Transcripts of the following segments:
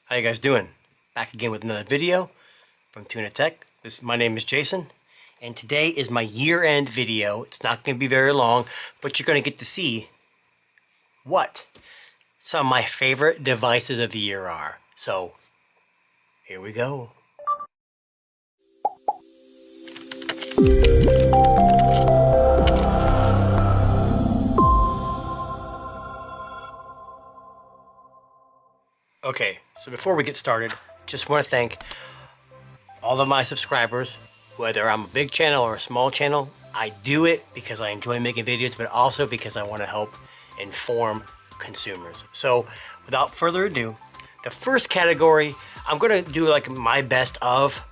How you guys doing? Back again with another video from Tuna Tech. My name is Jason, and today is my year-end video. It's not going to be very long, but you're going to get to see what some of my favorite devices of the year are. So, here we go. Okay, so before we get started, just want to thank all of my subscribers, whether I'm a big channel or a small channel. I do it because I enjoy making videos, but also because I want to help inform consumers. So without further ado, the first category, I'm going to do like my best of,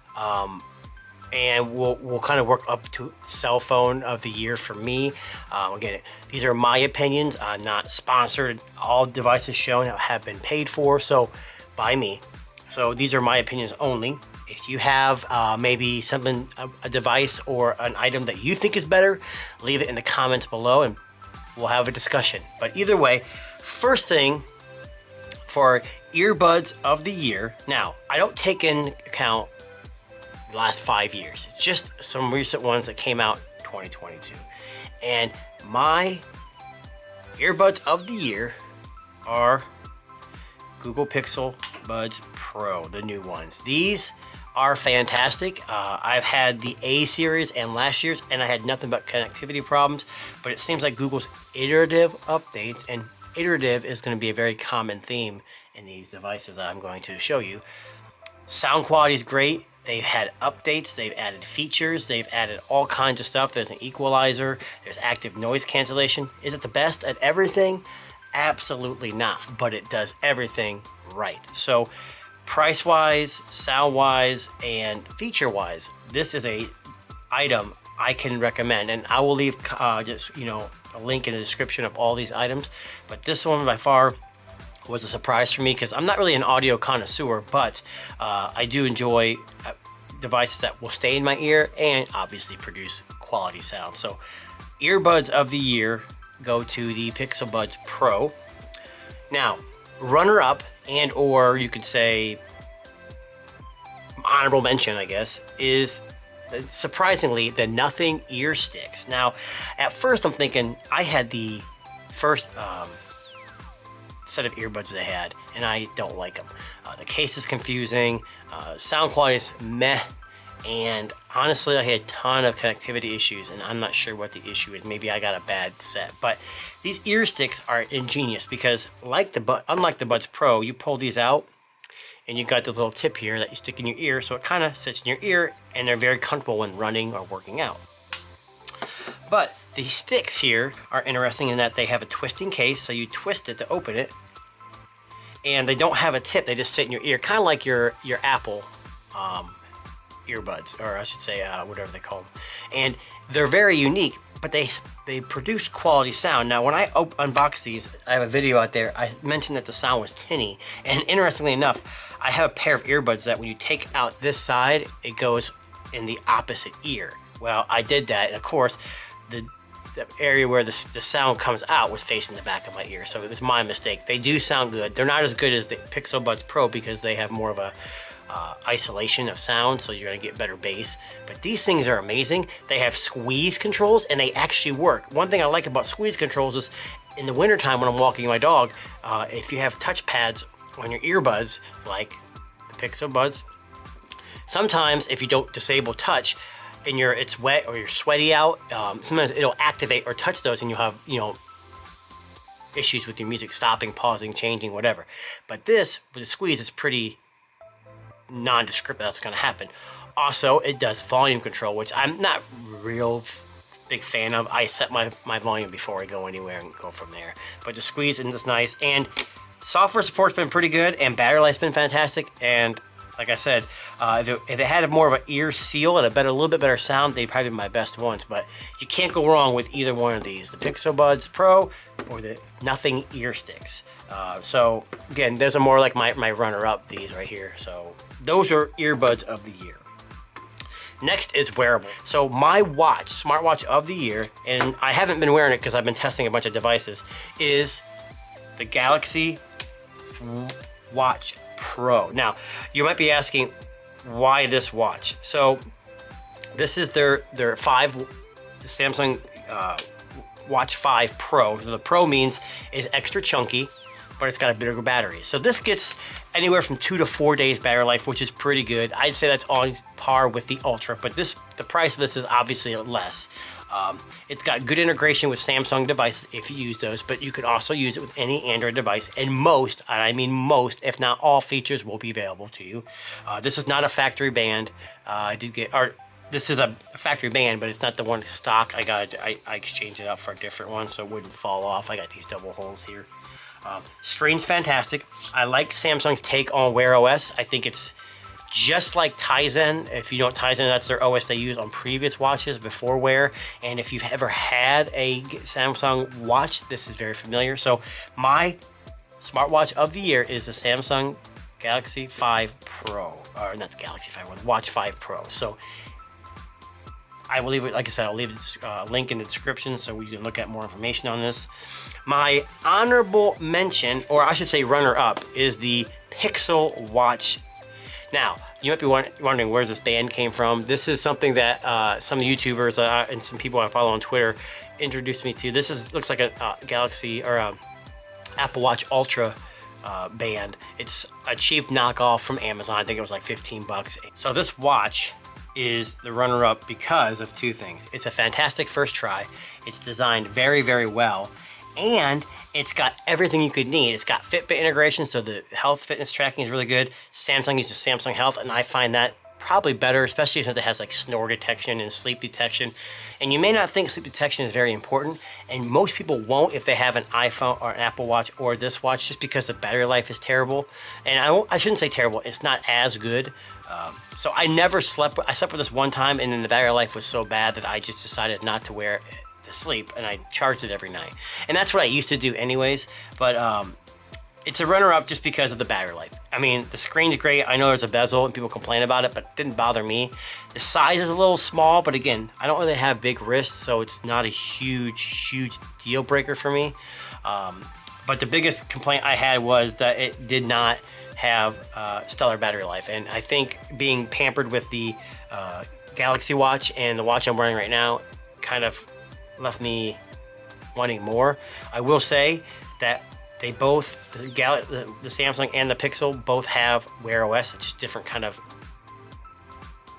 and we'll kind of work up to cell phone of the year for me. Again, these are my opinions. I'm not sponsored. All devices shown have been paid for, so by me. So these are my opinions only. If you have maybe something, a device or an item that you think is better, leave it in the comments below and we'll have a discussion. But either way, first thing for earbuds of the year. Now, I don't take in account the last 5 years. It's just some recent ones that came out 2022. And my earbuds of the year are Google Pixel Buds Pro, the new ones. These are fantastic. I've had the A series and last year's, and I had nothing but connectivity problems, but it seems like Google's iterative updates, and iterative is going to be a very common theme in these devices that I'm going to show you. Sound quality is great. They've had updates, they've added features, they've added all kinds of stuff. There's an equalizer, there's active noise cancellation. Is it the best at everything? Absolutely not, but it does everything right. So price-wise, sound-wise, and feature-wise, this is a item I can recommend, and I will leave just a link in the description of all these items. But this one by far was a surprise for me because I'm not really an audio connoisseur, but I do enjoy devices that will stay in my ear and obviously produce quality sound. So earbuds of the year go to the Pixel Buds Pro. Now, runner-up, and or you could say honorable mention, I guess, is surprisingly the Nothing ear sticks. Now, at first I'm thinking I had the first set of earbuds they had, and I don't like them. The case is confusing, sound quality is meh, and honestly I had a ton of connectivity issues, and I'm not sure what the issue is. Maybe I got a bad set. But these ear sticks are ingenious because unlike the Buds Pro, you pull these out and you got the little tip here that you stick in your ear, so it kind of sits in your ear, and they're very comfortable when running or working out. But the sticks here are interesting in that they have a twisting case, so you twist it to open it, and they don't have a tip. They just sit in your ear, kind of like your Apple earbuds, or I should say whatever they call them. And they're very unique, but they produce quality sound. Now, when I unbox these, I have a video out there. I mentioned that the sound was tinny, and interestingly enough, I have a pair of earbuds that when you take out this side, it goes in the opposite ear. Well, I did that, and of course, the area where the sound comes out was facing the back of my ear, so it was my mistake. They do sound good. They're not as good as the Pixel Buds Pro because they have more of a isolation of sound, so you're gonna get better bass. But these things are amazing. They have squeeze controls, and they actually work. One thing I like about squeeze controls is in the wintertime when I'm walking my dog, if you have touch pads on your earbuds, like the Pixel Buds, sometimes if you don't disable touch, and it's wet or you're sweaty out, sometimes it'll activate or touch those, and you'll have issues with your music stopping, pausing, changing, whatever. But this with the squeeze is pretty nondescript that's going to happen. Also, it does volume control, which I'm not real big fan of. I set my volume before I go anywhere and go from there. But the squeeze is nice, and software support's been pretty good, and battery life's been fantastic. And like I said, if it had more of an ear seal and a little bit better sound, they'd probably be my best ones. But you can't go wrong with either one of these, the Pixel Buds Pro or the Nothing ear sticks. So again, those are more like my runner-up, these right here. So those are earbuds of the year. Next is wearable. So my watch, smartwatch of the year, and I haven't been wearing it because I've been testing a bunch of devices, is the Galaxy Watch Pro. Now, you might be asking, why this watch? So this is their the Samsung Watch 5 Pro. So the Pro means it's extra chunky, but it's got a bigger battery. So this gets anywhere from 2 to 4 days battery life, which is pretty good. I'd say that's on par with the Ultra, but the price of this is obviously less. It's got good integration with Samsung devices if you use those, but you can also use it with any Android device, and most, and I mean most, if not all features will be available to you. This is not a factory band. This is a factory band, but it's not the one stock. I exchanged it out for a different one so it wouldn't fall off. I got these double holes here. Screen's fantastic. I like Samsung's take on Wear OS. I think it's just like Tizen. If you know what Tizen, that's their OS they use on previous watches before Wear. And if you've ever had a Samsung watch, this is very familiar. So my smartwatch of the year is the Samsung Galaxy 5 Pro, or not the Galaxy 5, the Watch 5 Pro. So I will leave it, like I said, I'll leave a link in the description so you can look at more information on this. My honorable mention, or I should say runner-up, is the Pixel Watch. Now, you might be wondering where this band came from. This is something that some YouTubers and some people I follow on Twitter introduced me to. This looks like a Galaxy or a Apple Watch Ultra band. It's a cheap knockoff from Amazon. I think it was like 15 bucks. So this watch is the runner-up because of two things. It's a fantastic first try. It's designed very, very well, and it's got everything you could need. It's got Fitbit integration, so the health fitness tracking is really good. Samsung uses Samsung Health, and I find that probably better, especially since it has like snore detection and sleep detection. And you may not think sleep detection is very important, and most people won't if they have an iPhone or an Apple Watch or this watch, just because the battery life is terrible. And I shouldn't say terrible, it's not as good. So I never slept. I slept with this one time, and then the battery life was so bad that I just decided not to wear it to sleep, and I charged it every night. And that's what I used to do anyways, but it's a runner-up just because of the battery life. I mean, the screen's great. I know there's a bezel and people complain about it, but it didn't bother me. The size is a little small, but again, I don't really have big wrists, so it's not a huge deal breaker for me. But the biggest complaint I had was that it did not have stellar battery life, and I think being pampered with the Galaxy Watch and the watch I'm wearing right now kind of left me wanting more. I will say that they both, the Samsung and the Pixel, both have Wear OS. It's just different kind of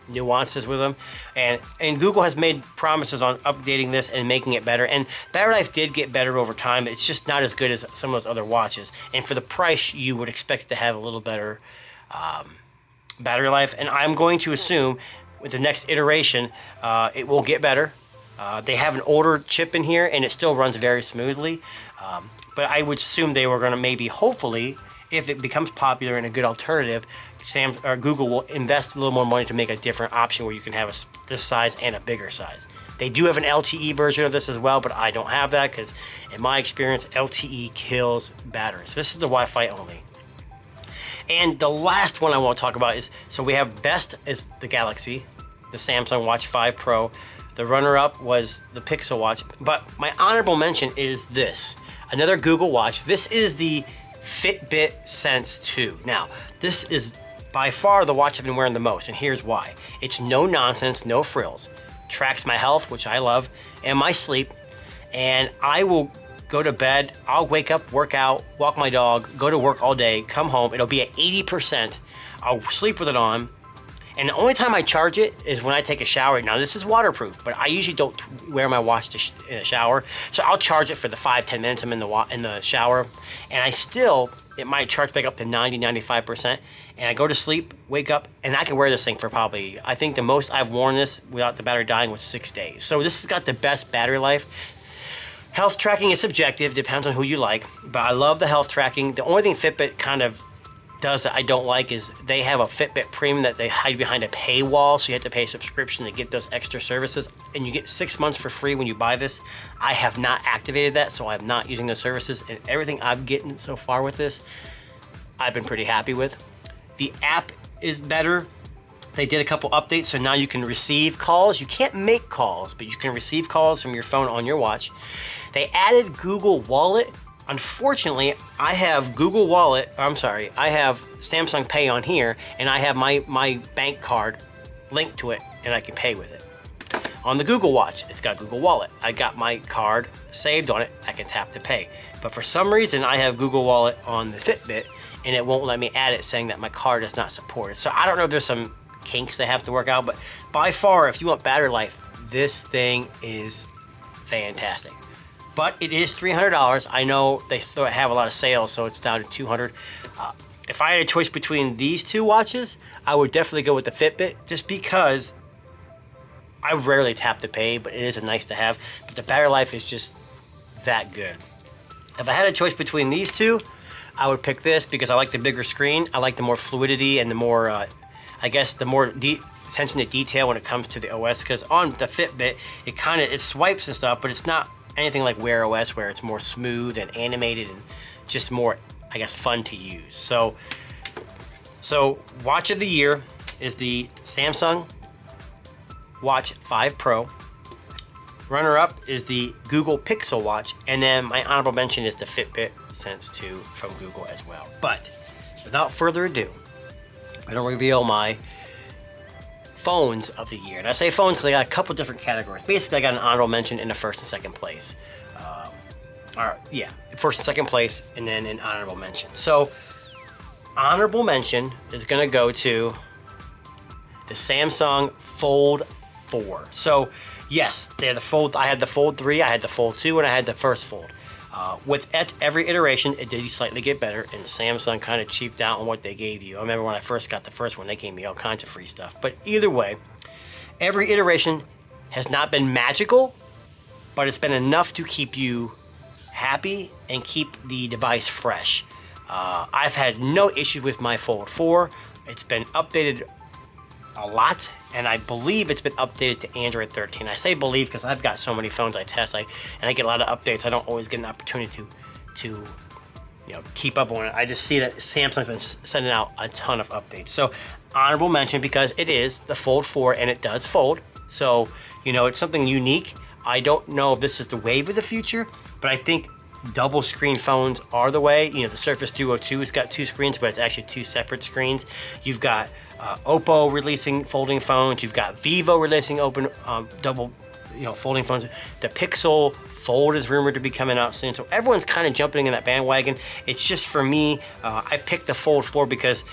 nuances with them, and Google has made promises on updating this and making it better, and battery life did get better over time. It's just not as good as some of those other watches, and for the price you would expect to have a little better battery life, and I'm going to assume with the next iteration it will get better. They have an older chip in here and it still runs very smoothly, but I would assume they were going to maybe, hopefully, if it becomes popular and a good alternative, Google will invest a little more money to make a different option where you can have this size and a bigger size. They do have an LTE version of this as well, but I don't have that because, in my experience, LTE kills batteries. This is the Wi-Fi only. And the last one I want to talk about is, so we have best is the Galaxy, the Samsung Watch 5 Pro. The runner-up was the Pixel Watch, but my honorable mention is this, another Google Watch. This is the Fitbit Sense 2. Now, this is by far the watch I've been wearing the most, and here's why. It's no nonsense, no frills. Tracks my health, which I love, and my sleep, and I will go to bed, I'll wake up, work out, walk my dog, go to work all day, come home, it'll be at 80%. I'll sleep with it on, and the only time I charge it is when I take a shower. Now, this is waterproof, but I usually don't wear my watch in a shower, so I'll charge it for the 5-10 minutes I'm in the shower, and it might charge back up to 90-95%, and I go to sleep, wake up, and I can wear this thing for probably, I think the most I've worn this without the battery dying was 6 days. So this has got the best battery life. Health tracking is subjective, depends on who you like, but I love the health tracking. The only thing Fitbit kind of does that I don't like is they have a Fitbit Premium that they hide behind a paywall, so you have to pay a subscription to get those extra services, and you get 6 months for free when you buy this. I have not activated that, so I'm not using those services, and everything I've gotten so far with this, I've been pretty happy with. The app is better. They did a couple updates, so now you can receive calls. You can't make calls, but you can receive calls from your phone on your watch. They added Google Wallet, Unfortunately, I have Google Wallet, I have Samsung Pay on here, and I have my bank card linked to it, and I can pay with it. On the Google Watch, it's got Google Wallet. I got my card saved on it, I can tap to pay. But for some reason, I have Google Wallet on the Fitbit, and it won't let me add it, saying that my card is not supported. So I don't know if there's some kinks they have to work out, but by far, if you want battery life, this thing is fantastic. But it is $300. I know they still have a lot of sales, so it's down to $200. If I had a choice between these two watches, I would definitely go with the Fitbit, just because I rarely tap to pay, but it is a nice to have. But the battery life is just that good. If I had a choice between these two, I would pick this because I like the bigger screen. I like the more fluidity and the more, I guess, the more attention to detail when it comes to the OS. Because on the Fitbit, it swipes and stuff, but it's not anything like Wear OS, where it's more smooth and animated and just more, I guess, fun to use. So watch of the year is the Samsung Watch 5 Pro. Runner-up is the Google Pixel Watch, and then my honorable mention is the Fitbit Sense 2 from Google as well. But without further ado, I'm gonna reveal my phones of the year. And I say phones because I got a couple different categories. Basically, I got an honorable mention in the first and second place. First and second place, and then an honorable mention. So, honorable mention is gonna go to the Samsung Fold 4. So, yes, they're the Fold. I had the Fold 3, I had the Fold 2, and I had the first Fold. With every iteration, it did slightly get better, and Samsung kind of cheaped out on what they gave you. I remember when I first got the first one, they gave me all kinds of free stuff. But either way, every iteration has not been magical, but it's been enough to keep you happy and keep the device fresh. I've had no issue with my Fold 4. It's been updated a lot, and I believe it's been updated to Android 13. I say believe because I've got so many phones I test, and I get a lot of updates. I don't always get an opportunity to keep up on it. I just see that Samsung's been sending out a ton of updates. So honorable mention because it is the Fold 4 and it does fold. So it's something unique. I don't know if this is the wave of the future, but I think double screen phones are the way. The Surface Duo 2 has got 2 screens, but it's actually 2 separate screens. You've got Oppo releasing folding phones. You've got Vivo releasing double folding phones. The Pixel Fold is rumored to be coming out soon. So everyone's kind of jumping in that bandwagon. It's just for me, I picked the Fold 4 because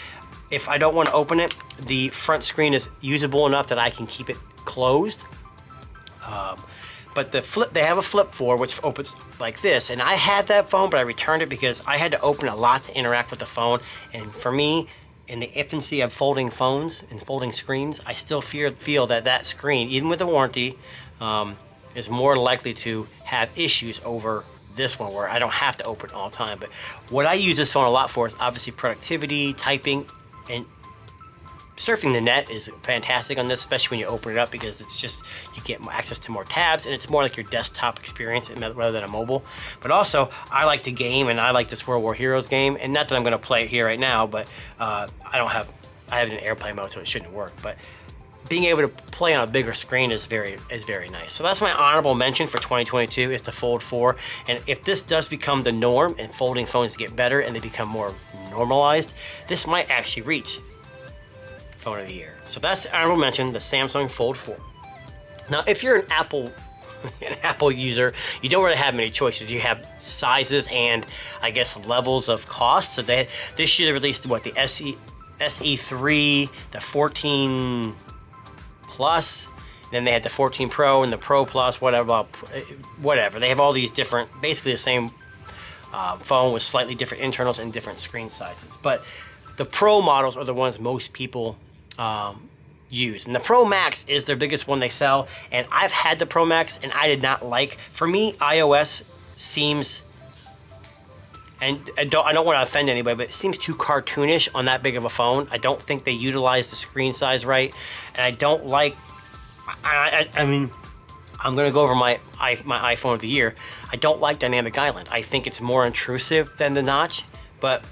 if I don't want to open it, the front screen is usable enough that I can keep it closed. But they have a Flip 4, which opens like this. And I had that phone, but I returned it because I had to open a lot to interact with the phone. And for me, in the infancy of folding phones and folding screens, I still feel that screen, even with the warranty, is more likely to have issues over this one where I don't have to open it all the time. But what I use this phone a lot for is obviously productivity, typing, and surfing the net is fantastic on this, especially when you open it up, because it's just, you get access to more tabs, and it's more like your desktop experience rather than a mobile. But also, I like to game, and I like this World War Heroes game, and not that I'm going to play it here right now, but I have it in airplane mode, so it shouldn't work. But being able to play on a bigger screen is very nice. So that's my honorable mention for 2022 is the Fold 4. And if this does become the norm and folding phones get better and they become more normalized, this might actually reach phone of the year. So that's the honorable mention, the Samsung Fold 4. Now, if you're an Apple user, you don't really have many choices. You have sizes and I guess levels of cost. So this should have released what, the SE3, the 14 Plus, then they had the 14 Pro and the Pro Plus, whatever. They have all these different, basically the same phone with slightly different internals and different screen sizes. But the Pro models are the ones most people use. And the Pro Max is their biggest one they sell. And I've had the Pro Max and I did not like, for me, iOS seems, and I don't want to offend anybody, but it seems too cartoonish on that big of a phone. I don't think they utilize the screen size right. And I don't like, I mean, I'm going to go over my iPhone of the year. I don't like Dynamic Island. I think it's more intrusive than the notch, but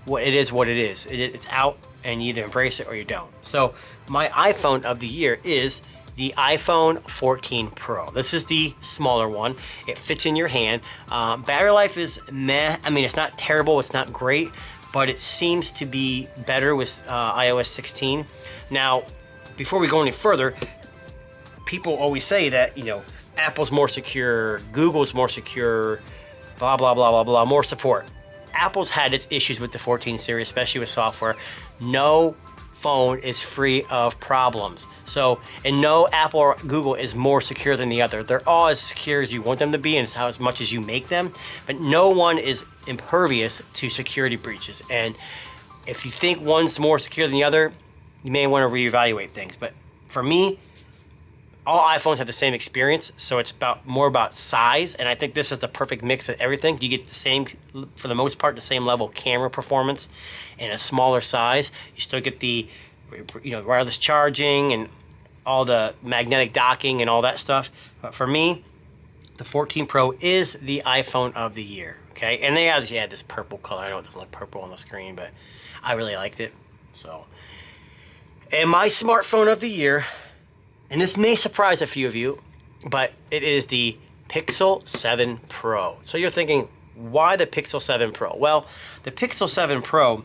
it is what it is. It's out, and you either embrace it or you don't. So my iPhone of the year is the iPhone 14 Pro. This is the smaller one. It fits in your hand. Battery life is meh. I mean, it's not terrible, it's not great, but it seems to be better with iOS 16. Now, before we go any further, people always say that, you know, Apple's more secure, Google's more secure, blah, blah, blah, blah, blah, more support. Apple's had its issues with the 14 series, especially with software. No phone is free of problems. So, and no Apple or Google is more secure than the other. They're all as secure as you want them to be and it's how as much as you make them, but no one is impervious to security breaches. And if you think one's more secure than the other, you may want to reevaluate things. But for me, all iPhones have the same experience, so it's more about size, and I think this is the perfect mix of everything. You get the same, for the most part, the same level of camera performance in a smaller size. You still get the, you know, wireless charging and all the magnetic docking and all that stuff. But for me, the 14 Pro is the iPhone of the year, okay? And they obviously had this purple color. I know it doesn't look purple on the screen, but I really liked it, so. And my smartphone of the year, and this may surprise a few of you, but it is the Pixel 7 Pro. So you're thinking, why the Pixel 7 Pro? Well, the Pixel 7 Pro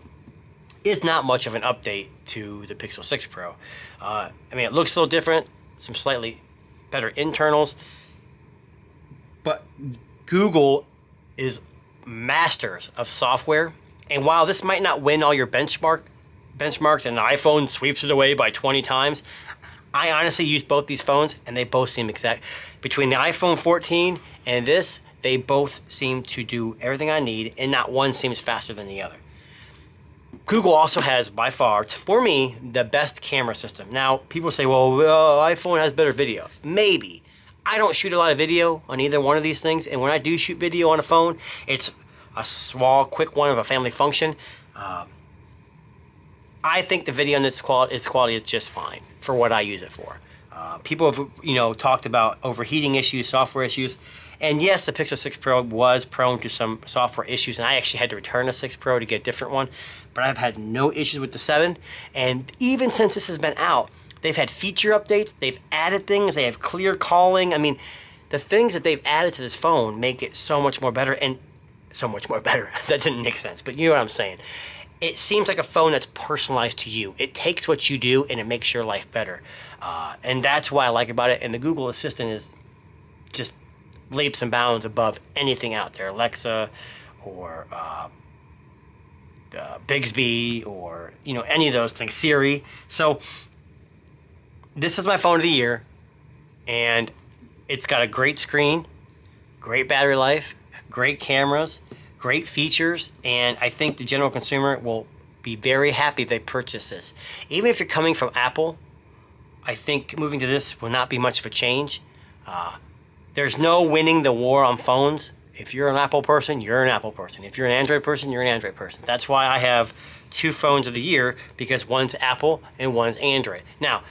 is not much of an update to the Pixel 6 Pro. I mean, it looks a little different, some slightly better internals, but Google is masters of software. And while this might not win all your benchmarks and the iPhone sweeps it away by 20 times, I honestly use both these phones and they both seem exact. Between the iPhone 14 and this, they both seem to do everything I need and not one seems faster than the other. Google also has, by far, for me, the best camera system. Now, people say, well, iPhone has better video. Maybe. I don't shoot a lot of video on either one of these things, and when I do shoot video on a phone, it's a small, quick one of a family function. I think the video on its quality is just fine for what I use it for. People have, you know, talked about overheating issues, software issues, and yes, the Pixel 6 Pro was prone to some software issues, and I actually had to return the 6 Pro to get a different one, but I've had no issues with the 7, and even since this has been out, they've had feature updates, they've added things, they have clear calling. I mean, the things that they've added to this phone make it so much more better, and so much more better. That didn't make sense, but you know what I'm saying. It seems like a phone that's personalized to you. It takes what you do and it makes your life better. And that's what I like about it. And the Google Assistant is just leaps and bounds above anything out there. Alexa or Bixby or, you know, any of those things. Siri. So this is my phone of the year. And it's got a great screen, great battery life, great cameras, great features, and I think the general consumer will be very happy they purchase this. Even if you're coming from Apple, I think moving to this will not be much of a change. There's no winning the war on phones. If you're an Apple person, you're an Apple person. If you're an Android person, you're an Android person. That's why I have 2 phones of the year, because one's Apple and one's Android. Now,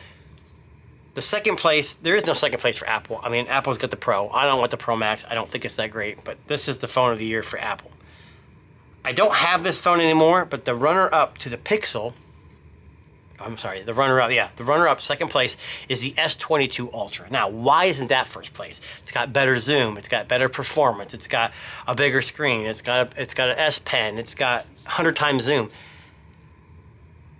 the second place, there is no second place for Apple. I mean, Apple's got the Pro. I don't want the Pro Max. I don't think it's that great, but this is the phone of the year for Apple. I don't have this phone anymore, but the runner-up to the Pixel, the runner-up, second place, is the S22 Ultra. Now, why isn't that first place? It's got better zoom, it's got better performance, it's got a bigger screen, it's got an S Pen, it's got 100 times zoom.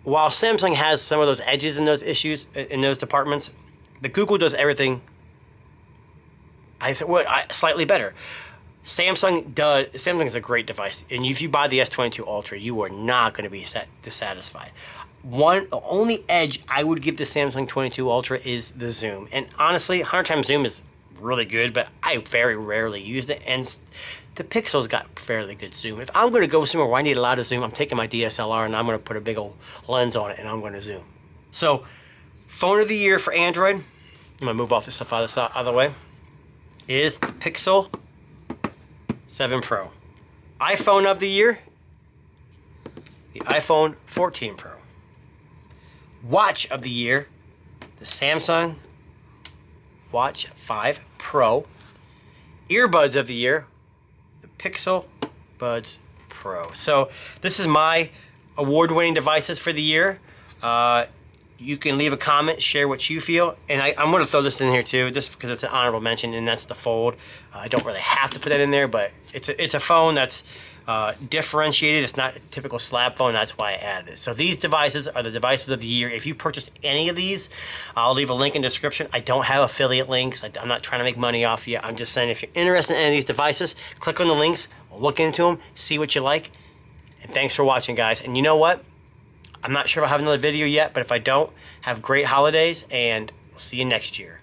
While Samsung has some of those edges in those issues, in those departments, the Google does everything slightly better. Samsung is a great device, and if you buy the S22 Ultra, you are not going to be dissatisfied. The only edge I would give the Samsung 22 Ultra is the zoom, and honestly, 100 times zoom is really good, but I very rarely used it, and the Pixel's got fairly good zoom. If I'm going to go somewhere where I need a lot of zoom, I'm taking my DSLR and I'm going to put a big old lens on it and I'm going to zoom. So, phone of the year for Android, I'm going to move off this stuff out of the way, is the Pixel 7 Pro. iPhone of the year, the iPhone 14 Pro. Watch of the year, the Samsung Watch 5 Pro. Earbuds of the year, the Pixel Buds Pro. So this is my award-winning devices for the year. You can leave a comment, share what you feel, and I'm going to throw this in here too, just because it's an honorable mention, and that's the Fold. I don't really have to put that in there, but it's a phone that's differentiated. It's not a typical slab phone. That's why I added it. So these devices are the devices of the year. If you purchase any of these, I'll leave a link in the description. I don't have affiliate links. I'm not trying to make money off you. I'm just saying if you're interested in any of these devices, click on the links, look into them, see what you like. And thanks for watching, guys. And you know what? I'm not sure if I'll have another video yet, but if I don't, have great holidays, and we'll see you next year.